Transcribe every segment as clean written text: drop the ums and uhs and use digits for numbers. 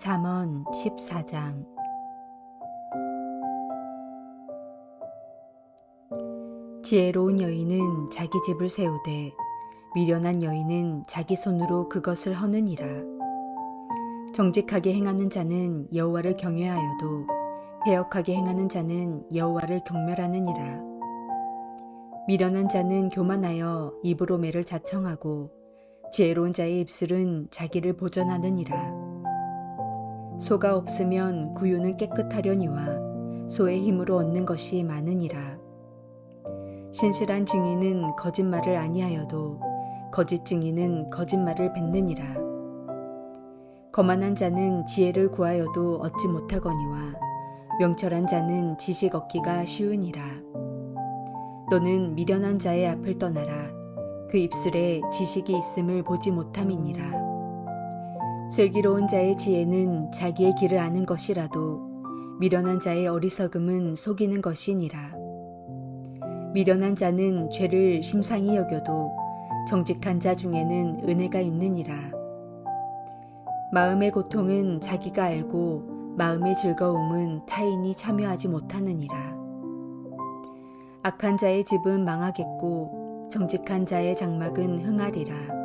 잠언 14장. 지혜로운 여인은 자기 집을 세우되 미련한 여인은 자기 손으로 그것을 허느니라. 정직하게 행하는 자는 여호와를 경외하여도 패역하게 행하는 자는 여호와를 경멸하느니라. 미련한 자는 교만하여 입으로 매를 자청하고 지혜로운 자의 입술은 자기를 보전하느니라. 소가 없으면 구유는 깨끗하려니와 소의 힘으로 얻는 것이 많으니라. 신실한 증인은 거짓말을 아니하여도 거짓 증인은 거짓말을 뱉느니라. 거만한 자는 지혜를 구하여도 얻지 못하거니와 명철한 자는 지식 얻기가 쉬우니라. 너는 미련한 자의 앞을 떠나라. 그 입술에 지식이 있음을 보지 못함이니라. 슬기로운 자의 지혜는 자기의 길을 아는 것이라도 미련한 자의 어리석음은 속이는 것이니라. 미련한 자는 죄를 심상히 여겨도 정직한 자 중에는 은혜가 있느니라. 마음의 고통은 자기가 알고 마음의 즐거움은 타인이 참여하지 못하느니라. 악한 자의 집은 망하겠고 정직한 자의 장막은 흥하리라.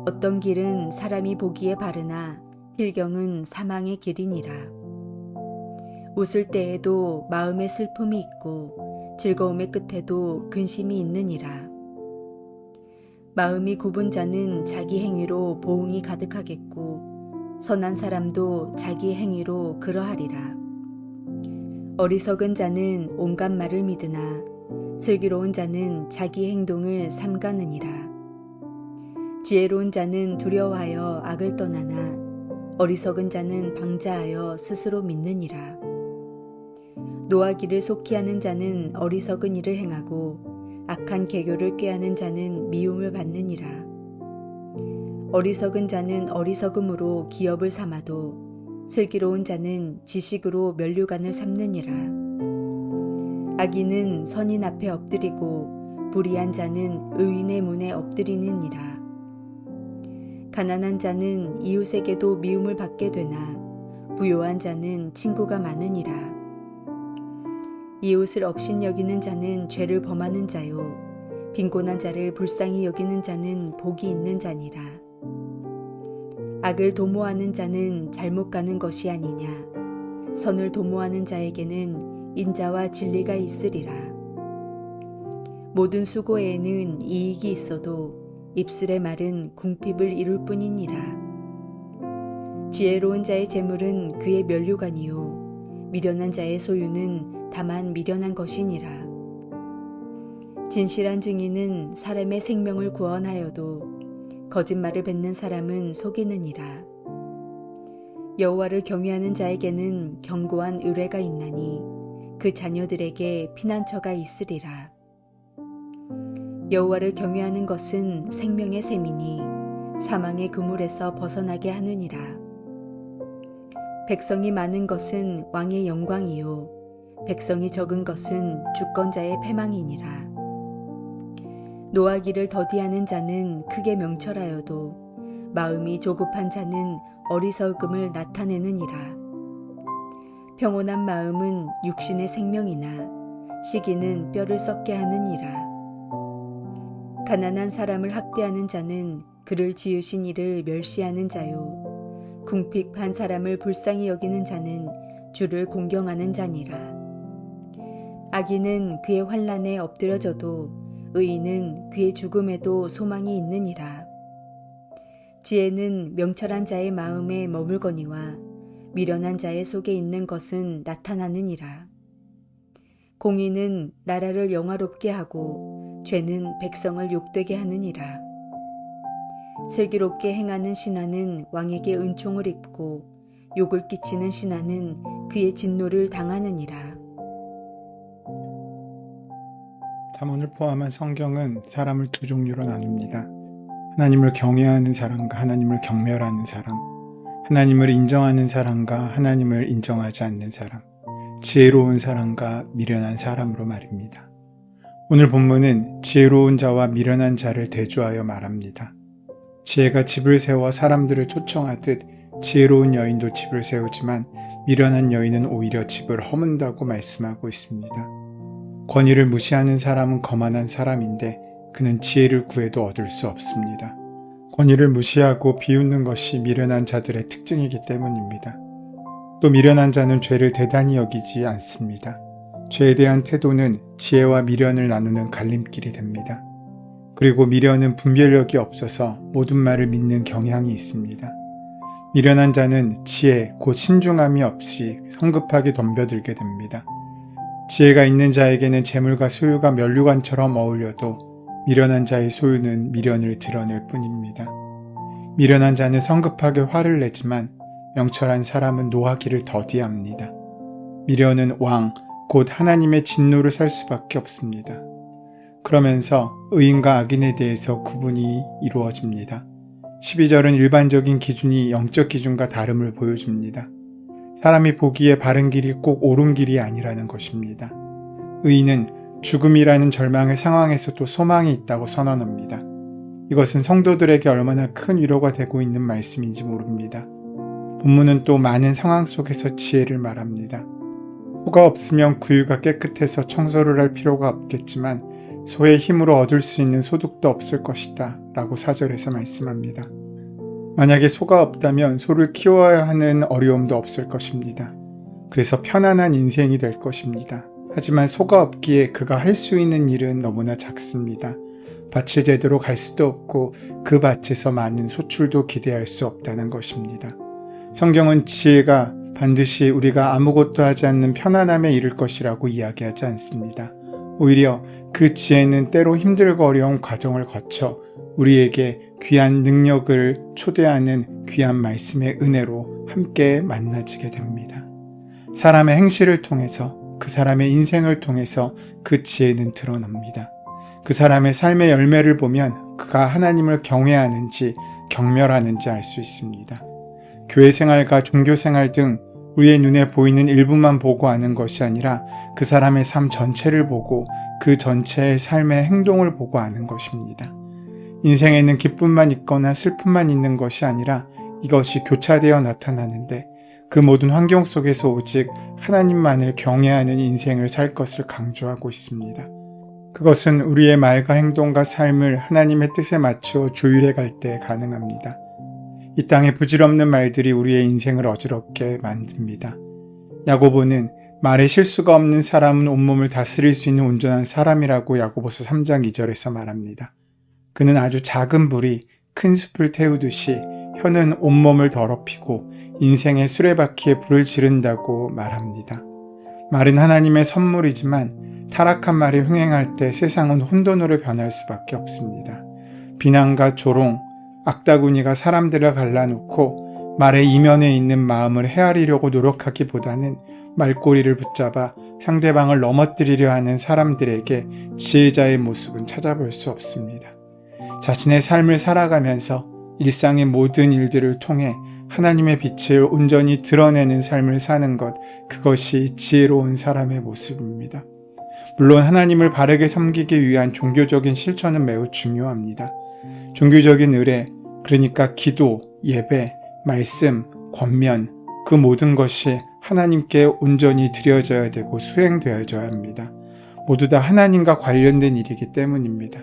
어떤 길은 사람이 보기에 바르나 필경은 사망의 길이니라. 웃을 때에도 마음에 슬픔이 있고 즐거움의 끝에도 근심이 있느니라. 마음이 굽은 자는 자기 행위로 보응이 가득하겠고 선한 사람도 자기 행위로 그러하리라. 어리석은 자는 온갖 말을 믿으나 슬기로운 자는 자기 행동을 삼가느니라. 지혜로운 자는 두려워하여 악을 떠나나 어리석은 자는 방자하여 스스로 믿느니라. 노하기를 속히 하는 자는 어리석은 일을 행하고 악한 계교를 꾀하는 자는 미움을 받느니라. 어리석은 자는 어리석음으로 기업을 삼아도 슬기로운 자는 지식으로 면류관을 삼느니라. 악인은 선인 앞에 엎드리고 불의한 자는 의인의 문에 엎드리느니라. 가난한 자는 이웃에게도 미움을 받게 되나 부요한 자는 친구가 많으니라. 이웃을 업신여기는 자는 죄를 범하는 자요 빈곤한 자를 불쌍히 여기는 자는 복이 있는 자니라. 악을 도모하는 자는 잘못 가는 것이 아니냐. 선을 도모하는 자에게는 인자와 진리가 있으리라. 모든 수고에는 이익이 있어도 입술의 말은 궁핍을 이룰 뿐이니라. 지혜로운 자의 재물은 그의 면류관이요 미련한 자의 소유는 다만 미련한 것이니라. 진실한 증인은 사람의 생명을 구원하여도 거짓말을 뱉는 사람은 속이느니라. 여호와를 경외하는 자에게는 견고한 의뢰가 있나니 그 자녀들에게 피난처가 있으리라. 여호와를 경외하는 것은 생명의 셈이니 사망의 그물에서 벗어나게 하느니라. 백성이 많은 것은 왕의 영광이요 백성이 적은 것은 주권자의 패망이니라. 노하기를 더디하는 자는 크게 명철하여도 마음이 조급한 자는 어리석음을 나타내느니라. 평온한 마음은 육신의 생명이나 시기는 뼈를 썩게 하느니라. 가난한 사람을 학대하는 자는 그를 지으신 이를 멸시하는 자요 궁핍한 사람을 불쌍히 여기는 자는 주를 공경하는 자니라. 악인은 그의 환난에 엎드려져도 의인은 그의 죽음에도 소망이 있느니라. 지혜는 명철한 자의 마음에 머물거니와 미련한 자의 속에 있는 것은 나타나느니라. 공의는 나라를 영화롭게 하고 죄는 백성을 욕되게 하느니라. 슬기롭게 행하는 신하는 왕에게 은총을 입고 욕을 끼치는 신하는 그의 진노를 당하느니라. 잠언을 포함한 성경은 사람을 두 종류로 나눕니다. 하나님을 경외하는 사람과 하나님을 경멸하는 사람, 하나님을 인정하는 사람과 하나님을 인정하지 않는 사람, 지혜로운 사람과 미련한 사람으로 말입니다. 오늘 본문은 지혜로운 자와 미련한 자를 대조하여 말합니다. 지혜가 집을 세워 사람들을 초청하듯 지혜로운 여인도 집을 세우지만 미련한 여인은 오히려 집을 허문다고 말씀하고 있습니다. 권위를 무시하는 사람은 거만한 사람인데 그는 지혜를 구해도 얻을 수 없습니다. 권위를 무시하고 비웃는 것이 미련한 자들의 특징이기 때문입니다. 또 미련한 자는 죄를 대단히 여기지 않습니다. 죄에 대한 태도는 지혜와 미련을 나누는 갈림길이 됩니다. 그리고 미련은 분별력이 없어서 모든 말을 믿는 경향이 있습니다. 미련한 자는 지혜, 곧 신중함이 없이 성급하게 덤벼들게 됩니다. 지혜가 있는 자에게는 재물과 소유가 면류관처럼 어울려도 미련한 자의 소유는 미련을 드러낼 뿐입니다. 미련한 자는 성급하게 화를 내지만 명철한 사람은 노하기를 더디합니다. 미련은 왕, 곧 하나님의 진노를 살 수밖에 없습니다. 그러면서 의인과 악인에 대해서 구분이 이루어집니다. 12절은 일반적인 기준이 영적 기준과 다름을 보여줍니다. 사람이 보기에 바른 길이 꼭 옳은 길이 아니라는 것입니다. 의인은 죽음이라는 절망의 상황에서도 소망이 있다고 선언합니다. 이것은 성도들에게 얼마나 큰 위로가 되고 있는 말씀인지 모릅니다. 본문은 또 많은 상황 속에서 지혜를 말합니다. 소가 없으면 구유가 깨끗해서 청소를 할 필요가 없겠지만 소의 힘으로 얻을 수 있는 소득도 없을 것이다 라고 4절에서 말씀합니다. 만약에 소가 없다면 소를 키워야 하는 어려움도 없을 것입니다. 그래서 편안한 인생이 될 것입니다. 하지만 소가 없기에 그가 할 수 있는 일은 너무나 작습니다. 밭을 제대로 갈 수도 없고 그 밭에서 많은 소출도 기대할 수 없다는 것입니다. 성경은 지혜가 반드시 우리가 아무것도 하지 않는 편안함에 이를 것이라고 이야기하지 않습니다. 오히려 그 지혜는 때로 힘들고 어려운 과정을 거쳐 우리에게 귀한 능력을 초대하는 귀한 말씀의 은혜로 함께 만나지게 됩니다. 사람의 행실을 통해서, 그 사람의 인생을 통해서 그 지혜는 드러납니다. 그 사람의 삶의 열매를 보면 그가 하나님을 경외하는지 경멸하는지 알 수 있습니다. 교회 생활과 종교 생활 등 우리의 눈에 보이는 일부만 보고 아는 것이 아니라 그 사람의 삶 전체를 보고 그 전체의 삶의 행동을 보고 아는 것입니다. 인생에는 기쁨만 있거나 슬픔만 있는 것이 아니라 이것이 교차되어 나타나는데 그 모든 환경 속에서 오직 하나님만을 경외하는 인생을 살 것을 강조하고 있습니다. 그것은 우리의 말과 행동과 삶을 하나님의 뜻에 맞추어 조율해 갈 때 가능합니다. 이 땅의 부질없는 말들이 우리의 인생을 어지럽게 만듭니다. 야고보는 말에 실수가 없는 사람은 온몸을 다스릴 수 있는 온전한 사람이라고 야고보서 3장 2절에서 말합니다. 그는 아주 작은 불이 큰 숲을 태우듯이 혀는 온몸을 더럽히고 인생의 수레바퀴에 불을 지른다고 말합니다. 말은 하나님의 선물이지만 타락한 말이 흥행할 때 세상은 혼돈으로 변할 수밖에 없습니다. 비난과 조롱, 악다구니가 사람들을 갈라놓고 말의 이면에 있는 마음을 헤아리려고 노력하기보다는 말꼬리를 붙잡아 상대방을 넘어뜨리려 하는 사람들에게 지혜자의 모습은 찾아볼 수 없습니다. 자신의 삶을 살아가면서 일상의 모든 일들을 통해 하나님의 빛을 온전히 드러내는 삶을 사는 것, 그것이 지혜로운 사람의 모습입니다. 물론 하나님을 바르게 섬기기 위한 종교적인 실천은 매우 중요합니다. 종교적인 의례, 그러니까 기도, 예배, 말씀, 권면, 그 모든 것이 하나님께 온전히 드려져야 되고 수행되어져야 합니다. 모두 다 하나님과 관련된 일이기 때문입니다.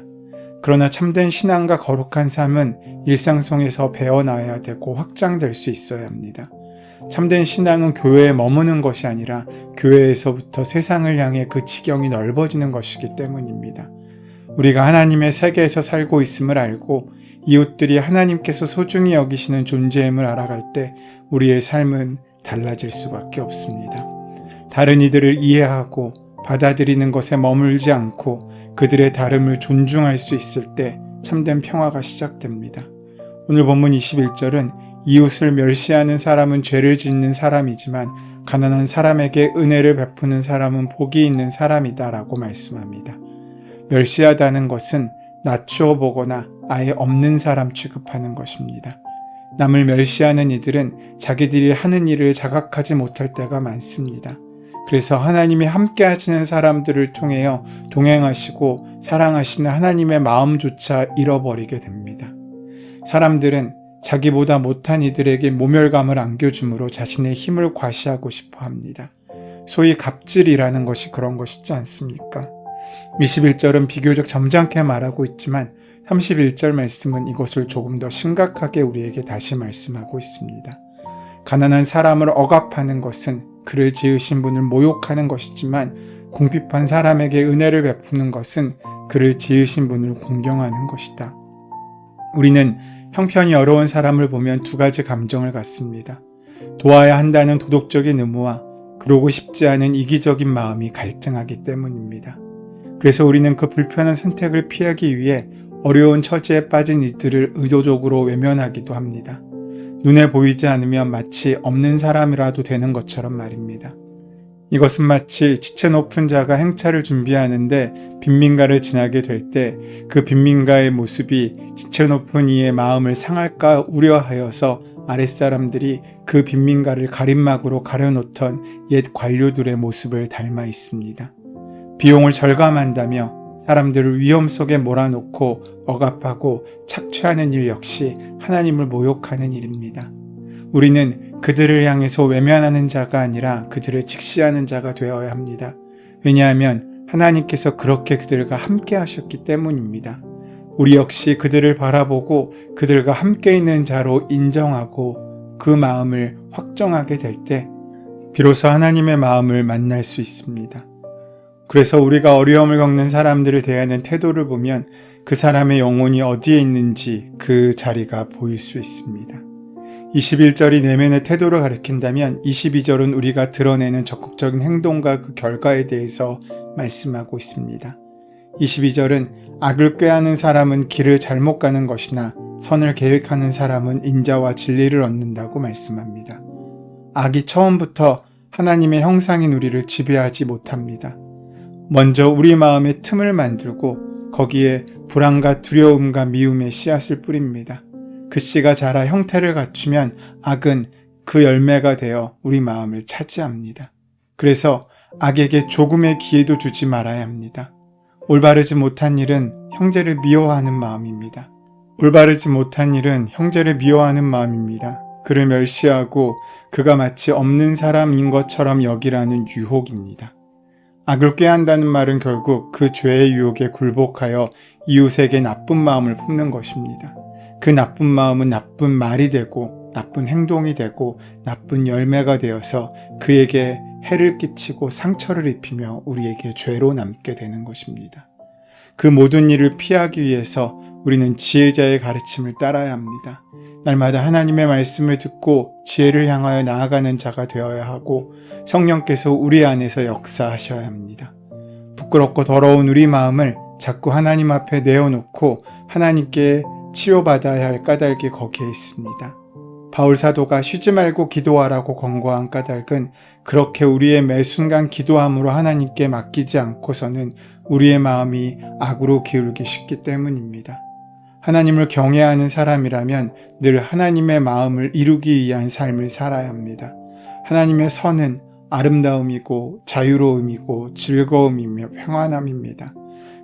그러나 참된 신앙과 거룩한 삶은 일상 속에서 배워나야 되고 확장될 수 있어야 합니다. 참된 신앙은 교회에 머무는 것이 아니라 교회에서부터 세상을 향해 그 지경이 넓어지는 것이기 때문입니다. 우리가 하나님의 세계에서 살고 있음을 알고 이웃들이 하나님께서 소중히 여기시는 존재임을 알아갈 때 우리의 삶은 달라질 수밖에 없습니다. 다른 이들을 이해하고 받아들이는 것에 머물지 않고 그들의 다름을 존중할 수 있을 때 참된 평화가 시작됩니다. 오늘 본문 21절은 이웃을 멸시하는 사람은 죄를 짓는 사람이지만 가난한 사람에게 은혜를 베푸는 사람은 복이 있는 사람이다 라고 말씀합니다. 멸시하다는 것은 낮추어 보거나 아예 없는 사람 취급하는 것입니다. 남을 멸시하는 이들은 자기들이 하는 일을 자각하지 못할 때가 많습니다. 그래서 하나님이 함께 하시는 사람들을 통하여 동행하시고 사랑하시는 하나님의 마음조차 잃어버리게 됩니다. 사람들은 자기보다 못한 이들에게 모멸감을 안겨줌으로 자신의 힘을 과시하고 싶어 합니다. 소위 갑질이라는 것이 그런 것이지 않습니까? 21절은 비교적 점잖게 말하고 있지만 31절 말씀은 이것을 조금 더 심각하게 우리에게 다시 말씀하고 있습니다. 가난한 사람을 억압하는 것은 그를 지으신 분을 모욕하는 것이지만 궁핍한 사람에게 은혜를 베푸는 것은 그를 지으신 분을 공경하는 것이다. 우리는 형편이 어려운 사람을 보면 두 가지 감정을 갖습니다. 도와야 한다는 도덕적인 의무와 그러고 싶지 않은 이기적인 마음이 갈등하기 때문입니다. 그래서 우리는 그 불편한 선택을 피하기 위해 어려운 처지에 빠진 이들을 의도적으로 외면하기도 합니다. 눈에 보이지 않으면 마치 없는 사람이라도 되는 것처럼 말입니다. 이것은 마치 지체 높은 자가 행차를 준비하는데 빈민가를 지나게 될 때 그 빈민가의 모습이 지체 높은 이의 마음을 상할까 우려하여서 아랫사람들이 그 빈민가를 가림막으로 가려놓던 옛 관료들의 모습을 닮아 있습니다. 비용을 절감한다며 사람들을 위험 속에 몰아놓고 억압하고 착취하는 일 역시 하나님을 모욕하는 일입니다. 우리는 그들을 향해서 외면하는 자가 아니라 그들을 직시하는 자가 되어야 합니다. 왜냐하면 하나님께서 그렇게 그들과 함께 하셨기 때문입니다. 우리 역시 그들을 바라보고 그들과 함께 있는 자로 인정하고 그 마음을 확정하게 될 때 비로소 하나님의 마음을 만날 수 있습니다. 그래서 우리가 어려움을 겪는 사람들을 대하는 태도를 보면 그 사람의 영혼이 어디에 있는지 그 자리가 보일 수 있습니다. 21절이 내면의 태도를 가리킨다면 22절은 우리가 드러내는 적극적인 행동과 그 결과에 대해서 말씀하고 있습니다. 22절은 악을 꾀하는 사람은 길을 잘못 가는 것이나 선을 계획하는 사람은 인자와 진리를 얻는다고 말씀합니다. 악이 처음부터 하나님의 형상인 우리를 지배하지 못합니다. 먼저 우리 마음에 틈을 만들고 거기에 불안과 두려움과 미움의 씨앗을 뿌립니다. 그 씨가 자라 형태를 갖추면 악은 그 열매가 되어 우리 마음을 차지합니다. 그래서 악에게 조금의 기회도 주지 말아야 합니다. 올바르지 못한 일은 형제를 미워하는 마음입니다. 올바르지 못한 일은 형제를 미워하는 마음입니다. 그를 멸시하고 그가 마치 없는 사람인 것처럼 여기라는 유혹입니다. 악을 꾀한다는 말은 결국 그 죄의 유혹에 굴복하여 이웃에게 나쁜 마음을 품는 것입니다. 그 나쁜 마음은 나쁜 말이 되고 나쁜 행동이 되고 나쁜 열매가 되어서 그에게 해를 끼치고 상처를 입히며 우리에게 죄로 남게 되는 것입니다. 그 모든 일을 피하기 위해서 우리는 지혜자의 가르침을 따라야 합니다. 날마다 하나님의 말씀을 듣고 지혜를 향하여 나아가는 자가 되어야 하고 성령께서 우리 안에서 역사하셔야 합니다. 부끄럽고 더러운 우리 마음을 자꾸 하나님 앞에 내어놓고 하나님께 치료받아야 할 까닭이 거기에 있습니다. 바울 사도가 쉬지 말고 기도하라고 권고한 까닭은 그렇게 우리의 매 순간 기도함으로 하나님께 맡기지 않고서는 우리의 마음이 악으로 기울기 쉽기 때문입니다. 하나님을 경외하는 사람이라면 늘 하나님의 마음을 이루기 위한 삶을 살아야 합니다. 하나님의 선은 아름다움이고 자유로움이고 즐거움이며 평안함입니다.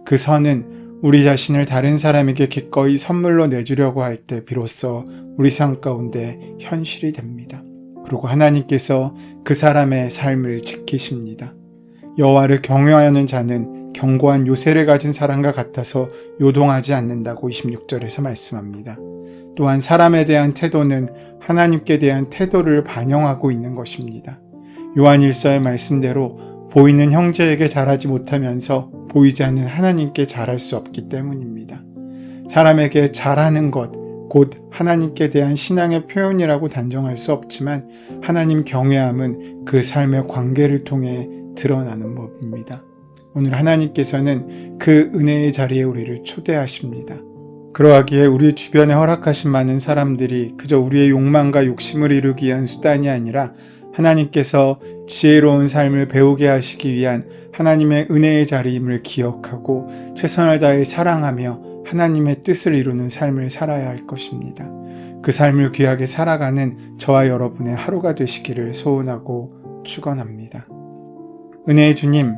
그 선은 우리 자신을 다른 사람에게 기꺼이 선물로 내주려고 할 때 비로소 우리 삶 가운데 현실이 됩니다. 그리고 하나님께서 그 사람의 삶을 지키십니다. 여호와를 경외하는 자는 견고한 요새를 가진 사람과 같아서 요동하지 않는다고 26절에서 말씀합니다. 또한 사람에 대한 태도는 하나님께 대한 태도를 반영하고 있는 것입니다. 요한일서의 말씀대로 보이는 형제에게 잘하지 못하면서 보이지 않는 하나님께 잘할 수 없기 때문입니다. 사람에게 잘하는 것, 곧 하나님께 대한 신앙의 표현이라고 단정할 수 없지만 하나님 경외함은 그 삶의 관계를 통해 드러나는 법입니다. 오늘 하나님께서는 그 은혜의 자리에 우리를 초대하십니다. 그러하기에 우리 주변에 허락하신 많은 사람들이 그저 우리의 욕망과 욕심을 이루기 위한 수단이 아니라 하나님께서 지혜로운 삶을 배우게 하시기 위한 하나님의 은혜의 자리임을 기억하고 최선을 다해 사랑하며 하나님의 뜻을 이루는 삶을 살아야 할 것입니다. 그 삶을 귀하게 살아가는 저와 여러분의 하루가 되시기를 소원하고 축원합니다. 은혜의 주님,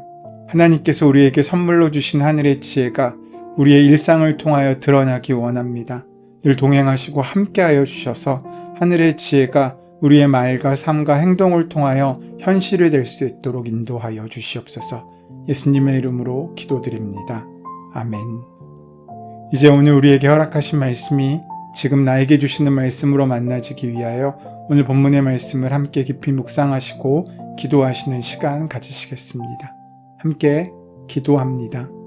하나님께서 우리에게 선물로 주신 하늘의 지혜가 우리의 일상을 통하여 드러나기 원합니다. 늘 동행하시고 함께하여 주셔서 하늘의 지혜가 우리의 말과 삶과 행동을 통하여 현실이 될 수 있도록 인도하여 주시옵소서. 예수님의 이름으로 기도드립니다. 아멘. 이제 오늘 우리에게 허락하신 말씀이 지금 나에게 주시는 말씀으로 만나지기 위하여 오늘 본문의 말씀을 함께 깊이 묵상하시고 기도하시는 시간 가지시겠습니다. 함께 기도합니다.